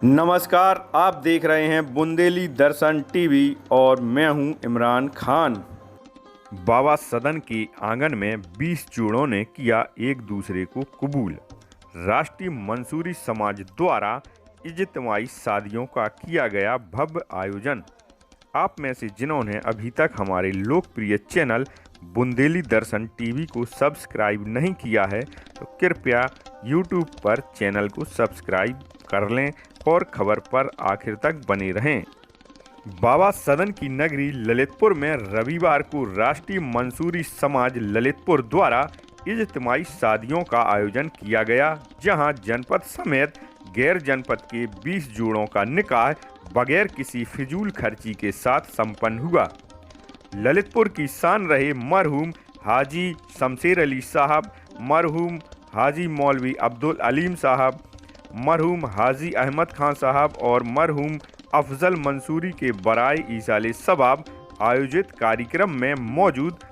नमस्कार, आप देख रहे हैं बुंदेली दर्शन टीवी और मैं हूं इमरान खान। बाबा सदन के आंगन में 20 जोड़ों ने किया एक दूसरे को कबूल। राष्ट्रीय मंसूरी समाज द्वारा इज्तिमाई शादियों का किया गया भव्य आयोजन। आप में से जिन्होंने अभी तक हमारे लोकप्रिय चैनल बुंदेली दर्शन टीवी को सब्सक्राइब नहीं किया है तो कृपया यूट्यूब पर चैनल को सब्सक्राइब कर लें और खबर पर आखिर तक बने रहें। बाबा सदन की नगरी ललितपुर में रविवार को राष्ट्रीय मंसूरी समाज ललितपुर द्वारा इज्तिमाई शादियों का आयोजन किया गया, जहां जनपद समेत गैर जनपद के 20 जोड़ों का निकाह बगैर किसी फिजूल खर्ची के साथ संपन्न हुआ। ललितपुर की शान रहे मरहूम हाजी शमशेर अली साहब, मरहूम हाजी मौलवी अब्दुल अलीम साहब, मरहूम हाजी अहमद खान साहब और मरहूम अफजल मंसूरी के बराए ईसाले सबाब आयोजित कार्यक्रम में मौजूद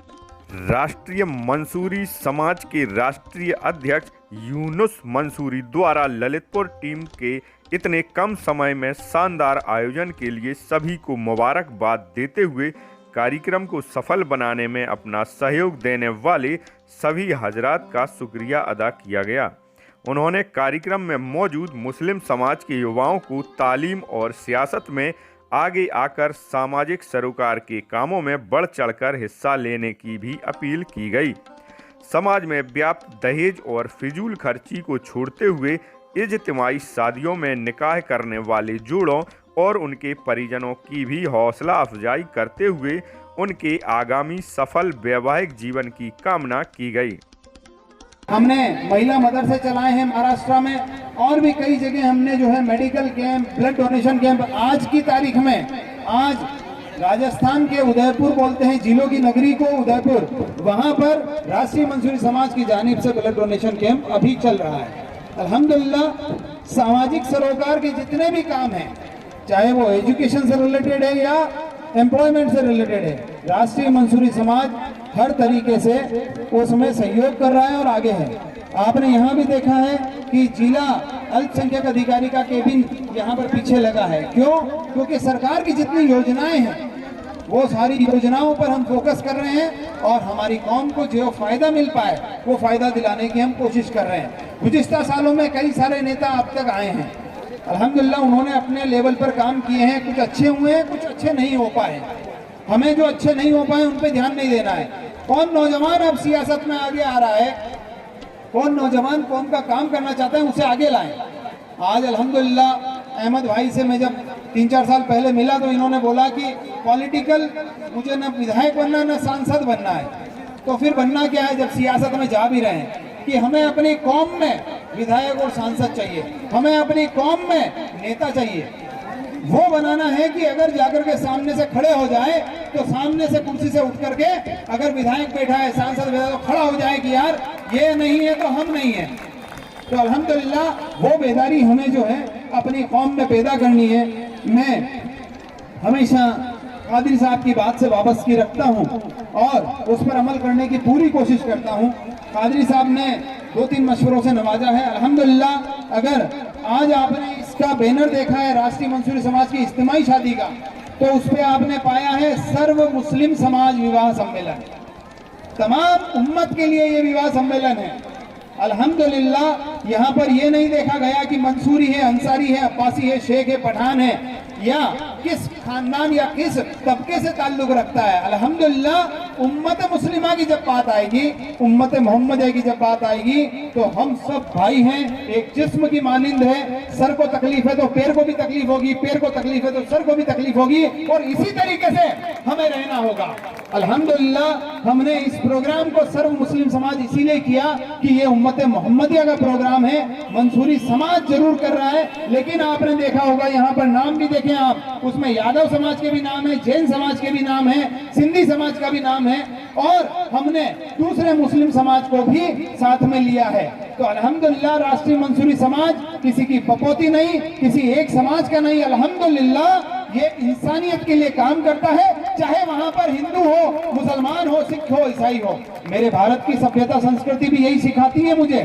राष्ट्रीय मंसूरी समाज के राष्ट्रीय अध्यक्ष यूनुस मंसूरी द्वारा ललितपुर टीम के इतने कम समय में शानदार आयोजन के लिए सभी को मुबारकबाद देते हुए कार्यक्रम को सफल बनाने में अपना सहयोग देने वाले सभी हजरात का शुक्रिया अदा किया गया। उन्होंने कार्यक्रम में मौजूद मुस्लिम समाज के युवाओं को तालीम और सियासत में आगे आकर सामाजिक सरोकार के कामों में बढ़ चढ़कर हिस्सा लेने की भी अपील की गई। समाज में व्याप्त दहेज और फिजूल खर्ची को छोड़ते हुए इज्तिमाई शादियों में निकाह करने वाले जोड़ों और उनके परिजनों की भी हौसला अफजाई करते हुए उनके आगामी सफल वैवाहिक जीवन की कामना की गई। हमने महिला मदरसे चलाए हैं महाराष्ट्र में और भी कई जगह हमने जो है medical camp, blood donation camp. आज की तारीख में आज राजस्थान के उदयपुर बोलते हैं, जिलों की नगरी को उदयपुर, वहां पर राष्ट्रीय मंसूरी समाज की जानिब से ब्लड डोनेशन कैंप अभी चल रहा है। अल्हम्दुलिल्लाह सामाजिक सरोकार के जितने भी काम हैं, चाहे वो एजुकेशन से रिलेटेड है या एम्प्लॉयमेंट से रिलेटेड है, राष्ट्रीय मंसूरी समाज हर तरीके से उसमें सहयोग कर रहा है और आगे है। आपने यहाँ भी देखा है कि जिला अल्पसंख्यक अधिकारी का केबिन यहाँ पर पीछे लगा है। क्यों? क्योंकि सरकार की जितनी योजनाएं हैं वो सारी योजनाओं पर हम फोकस कर रहे हैं और हमारी कौम को जो फायदा मिल पाए वो फायदा दिलाने की हम कोशिश कर रहे हैं। गुज़िश्ता सालों में कई सारे नेता अब तक आए हैं, अल्हम्दुलिल्लाह उन्होंने अपने लेवल पर काम किए हैं। कुछ अच्छे हुए हैं, कुछ अच्छे नहीं हो पाए। हमें जो अच्छे नहीं हो पाए उन पे ध्यान नहीं देना है। कौन नौजवान अब सियासत में आगे आ रहा है, कौन नौजवान कौम का काम करना चाहते हैं, उसे आगे लाएं। आज अल्हम्दुलिल्लाह अहमद भाई से मैं जब 3-4 साल पहले मिला तो इन्होंने बोला कि पॉलिटिकल मुझे न विधायक बनना न सांसद बनना है। तो फिर बनना क्या है जब सियासत में जा भी रहे हैं कि हमें अपनी कौम में विधायक और सांसद चाहिए, हमें अपनी कौम में नेता चाहिए। वो बनाना है कि अगर जाकर के सामने से खड़े हो जाए तो सामने से कुर्सी से उठ करके अगर विधायक बैठा है, सांसद बैठा है तो खड़ा हो जाए कि यार ये नहीं है तो हम नहीं है। तो अल्हम्दुलिल्लाह वो बेदारी हमें जो है अपनी कौम में पैदा करनी है। मैं हमेशा कादरी साहब की बात से वाबस्तगी रखता हूं और उस पर अमल करने की पूरी कोशिश करता हूं। कादरी साहब ने 2-3 मशवरों से नवाजा है अल्हम्दुलिल्लाह। अगर आज आपने इसका बैनर देखा है राष्ट्रीय मंसूरी समाज की इज्तिमाई शादी का, तो उस पर आपने पाया है सर्व मुस्लिम समाज विवाह सम्मेलन। तमाम उम्मत के लिए ये विवाह सम्मेलन है। अल्हम्दुलिल्लाह यहाँ पर ये नहीं देखा गया कि मंसूरी है, अंसारी है, अब्बासी है, शेख है, पठान है या किस खानदान या किस तबके से ताल्लुक रखता है। अल्हम्दुलिल्लाह उम्मत मुस्लिमा की जब बात आएगी, उम्मत मोहम्मद की जब बात आएगी तो हम सब भाई हैं, एक जिस्म की मानिंद है। सर को तकलीफ है तो पैर को भी तकलीफ होगी, पैर को तकलीफ है तो सर को भी तकलीफ होगी और इसी तरीके से हमें रहना होगा। अल्हम्दुलिल्लाह हमने इस प्रोग्राम को सर्व मुस्लिम समाज इसीलिए किया कि ये उम्मत मोहम्मदिया का प्रोग्राम है। मंसूरी समाज जरूर कर रहा है, लेकिन आपने देखा होगा यहाँ पर नाम भी देखें आप, उसमें यादव समाज के भी नाम है, जैन समाज के भी नाम है, सिंधी समाज का भी नाम है और हमने दूसरे मुस्लिम समाज को भी साथ में लिया है। तो अल्हम्दुलिल्लाह राष्ट्रीय मंसूरी समाज किसी की बपोती नहीं, किसी एक समाज का नहीं। अल्हम्दुलिल्लाह ये इंसानियत के लिए काम करता है, चाहे वहां पर हिंदू हो, मुसलमान हो, सिख हो, ईसाई हो। मेरे भारत की सभ्यता संस्कृति भी यही सिखाती है मुझे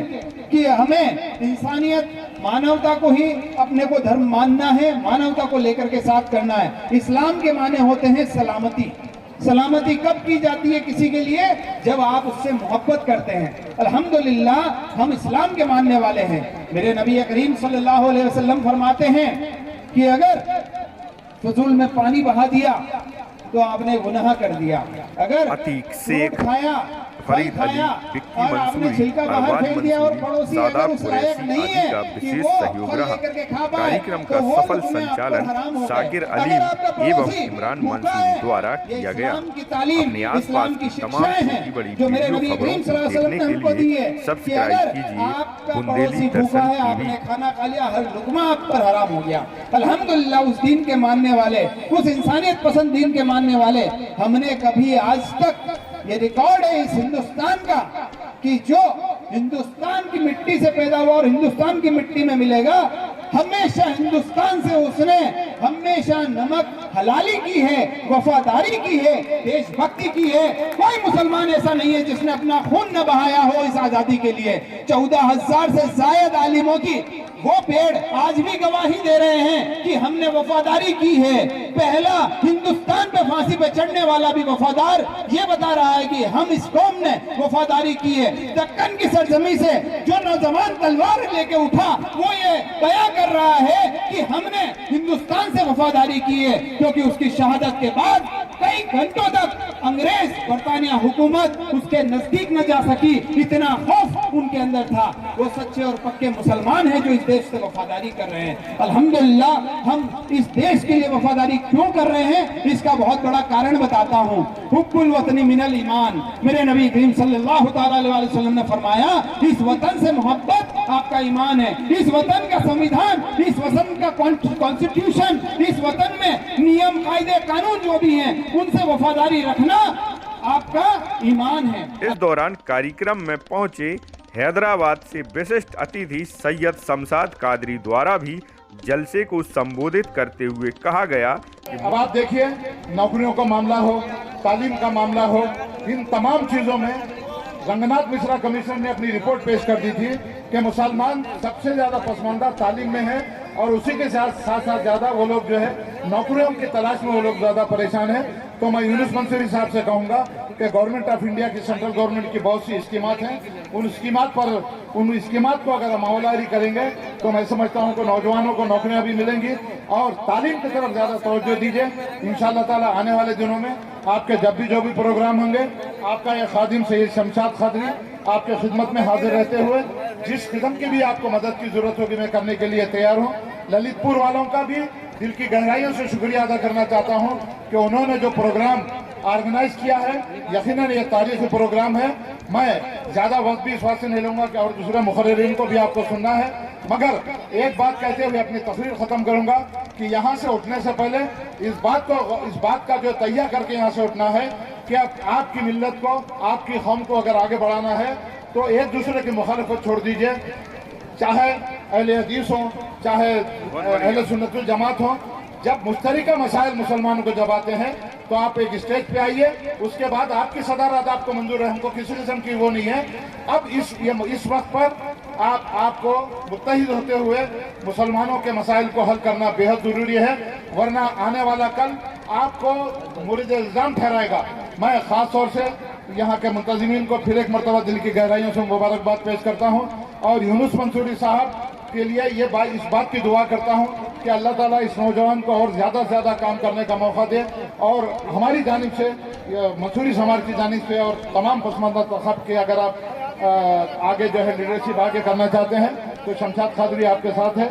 कि हमें इंसानियत, मानवता को ही अपने को धर्म मानना है, मानवता को लेकर के साथ करना है। इस्लाम के माने होते हैं सलामती। सलामती कब की जाती है किसी के लिए? जब आप उससे मोहब्बत करते हैं। अल्हम्दुलिल्लाह हम इस्लाम के मानने वाले हैं। मेरे नबी करीम सल्लल्लाहु अलैहि वसल्लम फरमाते हैं कि अगर फजूल में पानी बहा दिया तो आपने गुनाह कर दिया। अगर अतीक शेख, खाया, फरीद फल खाया अली, विक्की और आपने मंसूरी, छिलका बाहर अरबाज फेंक दिया और मंसूरी, पड़ोसी अगर सादाब उस लायक कुरैशी नहीं आदि है का कि विशेष वो सहयोग फल रहा। लेकर के खा पाए, कार्यक्रम तो का वो सफल दुनिया आपको संचालन हराम हो गए। शाकिर अगर अली आपका एवं पड़ोसी इमरान भूखा मंसूरी है, द्वारा ये किया गया। इस्लाम की तालीम, अपने इस्लाम आसपास की तमाम शिक्षाएं हैं छोटी बड़ी जो मेरे वीडियो नबी खबरों करीम को सल्लल्लाहु अलैहि देखने वसल्लम ने हमको के दी लिए है कि सब्सक्राइब अगर कीजिए आपका बुंदेली पड़ोसी भूखा दर्शन है, टीवी। आपने खाना खा लिया, हर लुकमा आप पर हराम हो गया। अल्हम्दुलिल्लाह उस दीन के मानने वाले, उस इंसानियत पसंद दीन के मानने वाले, हमने कभी आज तक, ये रिकॉर्ड है इस हिंदुस्तान का कि जो हिंदुस्तान की मिट्टी से पैदा हुआ और हिंदुस्तान की मिट्टी में मिलेगा, हमेशा हिंदुस्तान से उसने हमेशा नमक हलाली की है, वफादारी की है, देशभक्ति की है। कोई मुसलमान ऐसा नहीं है जिसने अपना खून न बहाया हो इस आजादी के लिए। 14,000 से ज्यादा आलिमों की वो पेड़ आज भी गवाही दे रहे हैं कि हमने वफादारी की है। पहला हिंदुस्तान पे फांसी पे चढ़ने वाला भी वफादार ये बता रहा है कि हम इस कौम ने वफादारी की है। दक्कन की सरजमी से जो नौजवान तलवार लेके उठा वो ये बयां कर रहा है कि हमने हिंदुस्तान से वफादारी की है, क्योंकि उसकी शहादत के बाद कई घंटों तक अंग्रेज बरतानिया हुकूमत उसके नजदीक न जा सकी, इतना खौफ उनके अंदर था। वो सच्चे और पक्के मुसलमान हैं जो इस देश से वफादारी कर रहे हैं। अल्हम्दुलिल्लाह हम इस देश के लिए वफादारी क्यों कर रहे हैं, इसका बहुत बड़ा कारण बताता हूँ। हुब्बुल वतनी मिनल ईमान, मेरे नबी करीम सल्लल्लाहु अलैहि वसल्लम ने फरमाया, इस वतन से मोहब्बत आपका ईमान है। इस वतन का संविधान, इस वतन का कॉन्स्टिट्यूशन, इस वतन में नियम कायदे कानून जो भी हैं उनसे वफादारी रखना आपका ईमान है। इस दौरान कार्यक्रम में पहुंचे हैदराबाद से विशिष्ट अतिथि सैयद शमशाद कादरी द्वारा भी जलसे को संबोधित करते हुए कहा गया कि अब आप देखिए, नौकरियों का मामला हो, तालीम का मामला हो, इन तमाम चीजों में रंगनाथ मिश्रा कमीशन ने अपनी रिपोर्ट पेश कर दी थी कि मुसलमान सबसे ज्यादा पसमानदा तालीम में है और उसी के साथ ज्यादा वो लोग जो है नौकरियों की तलाश में वो लोग ज्यादा परेशान है। तो मैं यूनुस मंसूरी साहब से कहूंगा कि गवर्नमेंट ऑफ इंडिया की, सेंट्रल गवर्नमेंट की बहुत सी स्कीमात हैं, उन स्कीमात को अगर अमलवारी करेंगे तो मैं समझता हूं कि नौजवानों को नौकरियां भी मिलेंगी और तालीम की तरफ ज्यादा तवज्जो दीजिए। इंशाअल्लाह ताला आने वाले दिनों में आपके जब भी जो भी प्रोग्राम होंगे, आपका ये खादिम सैयद शमशाद कादरी आपके खिदमत में हाजिर रहते हुए जिस किस्म की भी आपको मदद की जरूरत होगी मैं करने के लिए तैयार हूँ। ललितपुर वालों का भी दिल की गहराइयों से शुक्रिया अदा करना चाहता हूँ कि उन्होंने जो प्रोग्राम ऑर्गेनाइज किया है, यकीनन ये तारीखी प्रोग्राम है। मैं ज्यादा वक्त भी इस बात से नहीं लूंगा कि और दूसरे मुखर्रिरीन को भी आपको सुनना है, मगर एक बात कहते हुए अपनी तकरीर खत्म करूंगा कि यहाँ से उठने से पहले इस बात का जो तैयार करके यहाँ से उठना है कि आपकी मिल्लत को, आपकी कौम को अगर आगे बढ़ाना है तो एक दूसरे की मुखालिफत छोड़ दीजिए, चाहे अहले हदीस हो, चाहे अहले सुन्नतुल जमात हो। जब मुश्तरका मसाइल मुसलमानों को जब आते हैं तो आप एक स्टेज पे आइए, उसके बाद आपकी सदारत आपको मंजूर है, हमको किसी किस्म की वो नहीं है। अब इस वक्त पर आपको मुत्तहिद होते हुए मुसलमानों के मसाइल को हल करना बेहद जरूरी है, वरना आने वाला कल आपको मुरीद इल्जाम ठहराएगा। मैं खास तौर से यहाँ के मुंतजिमीन को फिर एक मरतबा दिल की गहराइयों से मुबारकबाद पेश करता हूँ और यूनुस मंसूरी साहब के लिए इस बात की दुआ करता हूँ कि अल्लाह ताला इस नौजवान को और ज़्यादा से ज़्यादा काम करने का मौका दे और हमारी जानिब से, मंसूरी समाज की जानिब से और तमाम पसमानदा तबक़े के अगर आप आगे जो है लीडरशिप आगे करना चाहते हैं तो शमशाद कादरी आपके साथ है।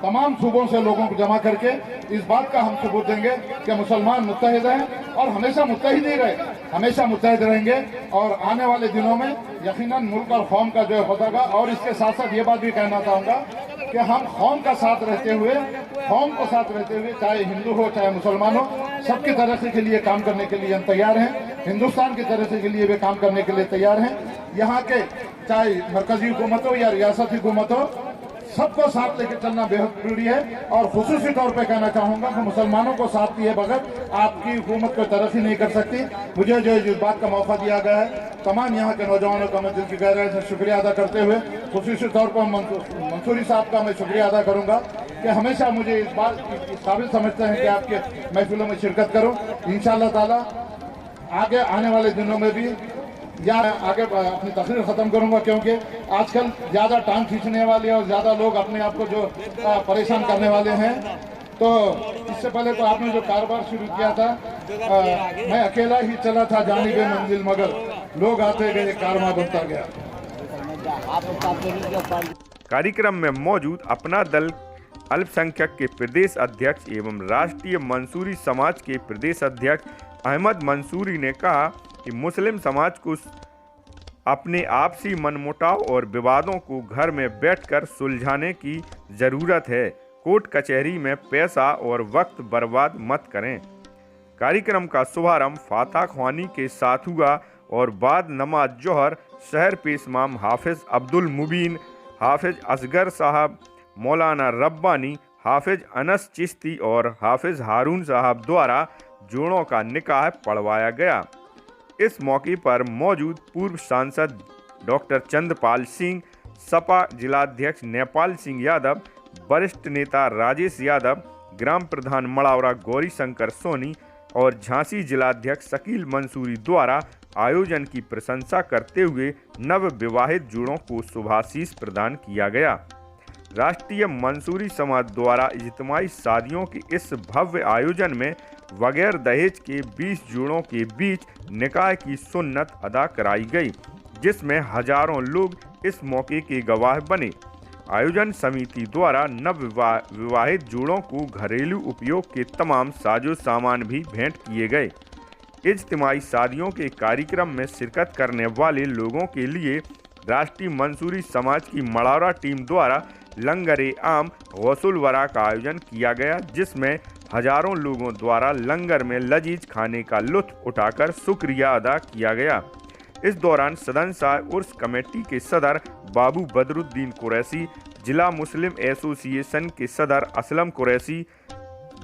तमाम सूबों से लोगों को जमा करके इस बात का हम सबूत देंगे कि मुसलमान मुत्तहिद हैं और हमेशा मुत्तहिद ही रहे, हमेशा मुत्तहिद रहेंगे और आने वाले दिनों में यकीनन मुल्क और कौम का जो है होगा। और इसके साथ साथ ये बात भी कहना चाहूँगा कि हम कौम का साथ रहते हुए, कौम को साथ रहते हुए, चाहे हिंदू हो चाहे मुसलमान हो, सबकी तरक्की के लिए काम करने के लिए हम तैयार हैं। हिंदुस्तान की तरक्की के लिए भी काम करने के लिए तैयार हैं। यहाँ के चाहे मरकजी हुकूमत हो या रियासती हुकूमत हो, सबको साथ लेकर चलना बेहद जरूरी है। और खुसूसी तौर पे कहना चाहूँगा कि मुसलमानों को साथ लिए बगैर आपकी हुकूमत को तरक्की नहीं कर सकती। मुझे जो इस बात का मौका दिया गया है तमाम यहाँ के नौजवानों का मैं दिल की गहराई से शुक्रिया अदा करते हुए खुसूसी तौर पर मंसूरी साहब का मैं शुक्रिया अदा करूँगा कि हमेशा मुझे इस बात की काबिल समझते हैं कि आपके महफिलों में शिरकत करूँ। इंशाअल्लाह ताला आगे आने वाले दिनों में भी या आगे अपनी तकरीर ख़त्म करूंगा, क्योंकि आजकल ज़्यादा टांग खींचने वाले और ज़्यादा लोग अपने आप को जो परेशान करने वाले हैं। तो इससे पहले तो आपने जो कारोबार शुरू किया था, मैं अकेला ही चला था जानिबे मंजिल, मगर लोग आते गए कारवां बनता गया। कार्यक्रम में मौजूद अपना दल अल्पसंख्यक के प्रदेश अध्यक्ष एवं राष्ट्रीय मंसूरी समाज के प्रदेश अध्यक्ष अहमद मंसूरी ने कहा कि मुस्लिम समाज को अपने आपसी मनमुटाव और विवादों को घर में बैठकर सुलझाने की ज़रूरत है। कोर्ट कचहरी में पैसा और वक्त बर्बाद मत करें। कार्यक्रम का शुभारंभ फातह ख्वानी के साथ हुआ और बाद नमाज जोहर शहर पेश इमाम हाफिज अब्दुल मुबीन, हाफिज असगर साहब, मौलाना रब्बानी, हाफिज अनस चिश्ती और हाफिज हारून साहब द्वारा जोड़ों का निकाह पढ़वाया गया। इस मौके पर मौजूद पूर्व सांसद डॉक्टर चंद्रपाल सिंह, सपा जिलाध्यक्ष नेपाल सिंह यादव, वरिष्ठ नेता राजेश यादव, ग्राम प्रधान मड़ावरा गौरी शंकर सोनी और झांसी जिलाध्यक्ष शकील मंसूरी द्वारा आयोजन की प्रशंसा करते हुए नव विवाहित जोड़ों को शुभाशीष प्रदान किया गया। राष्ट्रीय मंसूरी समाज द्वारा इज्तिमाई शादियों के इस भव्य आयोजन में बगैर दहेज के 20 जोड़ों के बीच निकाह की सुन्नत अदा कराई गई, जिसमें हजारों लोग इस मौके के गवाह बने। आयोजन समिति द्वारा नव विवाहित जोड़ों को घरेलू उपयोग के तमाम साजो सामान भी भेंट किए गए। इज्तिमाई शादियों के कार्यक्रम में शिरकत करने वाले लोगों के लिए राष्ट्रीय मंसूरी समाज की मड़ावरा टीम द्वारा लंगर-ए आम गौसुल वरा का आयोजन किया गया, जिसमें हजारों लोगों द्वारा लंगर में लजीज खाने का लुत्फ उठाकर शुक्रिया अदा किया गया। इस दौरान सदन शाह उर्स कमेटी के सदर बाबू बदरुद्दीन कुरैशी, जिला मुस्लिम एसोसिएशन के सदर असलम कुरैशी,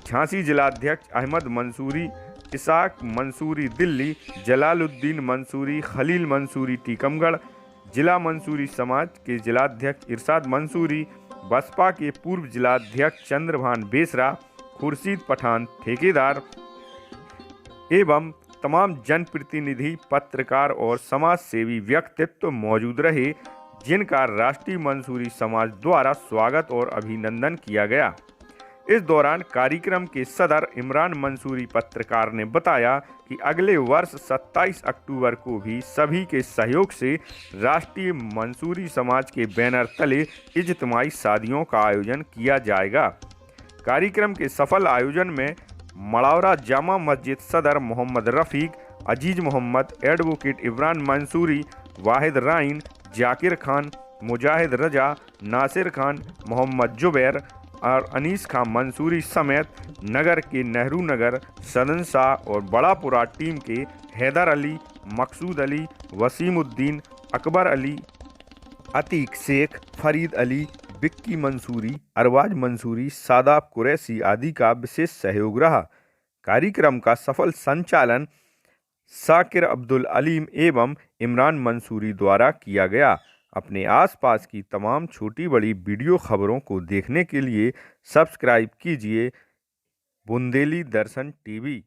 झांसी जिलाध्यक्ष अहमद मंसूरी, इसाक मंसूरी दिल्ली, जलालुद्दीन मंसूरी, खलील मंसूरी टीकमगढ़, जिला मंसूरी समाज के जिलाध्यक्ष इरशाद मंसूरी, बसपा के पूर्व जिलाध्यक्ष चंद्रभान बेसरा, खुर्शीद पठान ठेकेदार एवं तमाम जनप्रतिनिधि, पत्रकार और समाज सेवी व्यक्तित्व मौजूद रहे, जिनका राष्ट्रीय मंसूरी समाज द्वारा स्वागत और अभिनंदन किया गया। इस दौरान कार्यक्रम के सदर इमरान मंसूरी पत्रकार ने बताया कि अगले वर्ष 27 अक्टूबर को भी सभी के सहयोग से राष्ट्रीय मंसूरी समाज के बैनर तले इज्तिमाई शादियों का आयोजन किया जाएगा। कार्यक्रम के सफल आयोजन में मड़ावरा जामा मस्जिद सदर मोहम्मद रफ़ीक, अजीज मोहम्मद, एडवोकेट इमरान मंसूरी, वाहिद राइन, जाकिर खान, मुजाहिद रजा, नासिर खान, मोहम्मद जुबैर और अनीस खान मंसूरी समेत नगर के नेहरू नगर, सदन शाह और बड़ापुरा टीम के हैदर अली, मकसूद अली, वसीमुद्दीन, अकबर अली, अतीक शेख, फरीद अली, बिक्की मंसूरी, अरवाज मंसूरी, सादाब कुरैशी आदि का विशेष सहयोग रहा। कार्यक्रम का सफल संचालन साकिर अब्दुल अलीम एवं इमरान मंसूरी द्वारा किया गया। अपने आसपास की तमाम छोटी बड़ी वीडियो खबरों को देखने के लिए सब्सक्राइब कीजिए बुंदेली दर्शन टीवी।